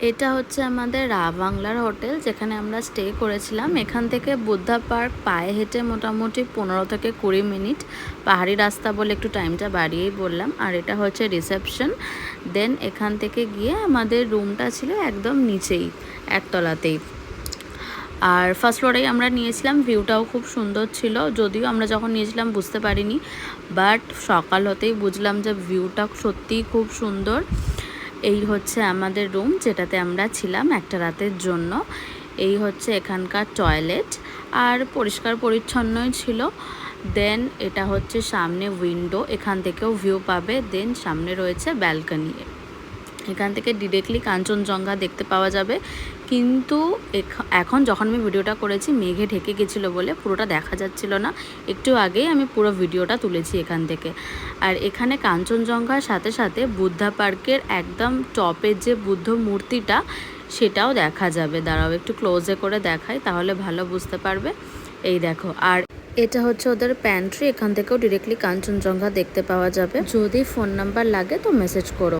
এটা হচ্ছে আমাদের বাংলার হোটেল, যেখানে আমরা স্টে করেছিলাম। এখান থেকে বুদ্ধা পার্ক পায়ে হেঁটে মোটামুটি 15 থেকে 20 মিনিট। পাহাড়ি রাস্তা বলে একটু টাইমটা বাড়িয়েই বললাম। আর এটা হচ্ছে রিসেপশন। দেন এখান থেকে গিয়ে আমাদের রুমটা ছিল একদম নিচেই, একতলাতেই। আর ফার্স্ট ফ্লোরেই আমরা নিয়েছিলাম। ভিউটাও খুব সুন্দর ছিল, যদিও আমরা যখন নিয়েছিলাম বুঝতে পারিনি, বাট সকাল হতেই বুঝলাম যে ভিউটা সত্যিই খুব সুন্দর। এই হচ্ছে আমাদের রুম, যেটাতে আমরা ছিলাম একটা রাতের জন্য। এই হচ্ছে এখানকার টয়লেট, আর পরিষ্কার পরিচ্ছন্নই ছিল। দেন এটা হচ্ছে সামনে উইন্ডো, এখান থেকেও ভিউ পাবে। দেন সামনে রয়েছে ব্যালকনি, এখান থেকে ডিরেক্টলি কাঞ্চনজঙ্ঘা দেখতে পাওয়া যাবে। কিন্তু এখন যখন আমি ভিডিওটা করেছি মেঘে ঢেকে গেছিলো বলে পুরোটা দেখা যাচ্ছিল না। একটু আগেই আমি পুরো ভিডিওটা তুলেছি এখান থেকে। আর এখানে কাঞ্চনজঙ্ঘার সাথে সাথে বুদ্ধা পার্কের একদম টপের যে বুদ্ধ মূর্তিটা, সেটাও দেখা যাবে। দাঁড়াও একটু ক্লোজে করে দেখাই, তাহলে ভালো বুঝতে পারবে। এই দেখো। আর এটা হচ্ছে ওদের প্যান্ট্রি, এখান থেকেও ডিরেক্টলি কাঞ্চনজঙ্ঘা দেখতে পাওয়া যাবে। যদি ফোন নাম্বার লাগে তো মেসেজ করো।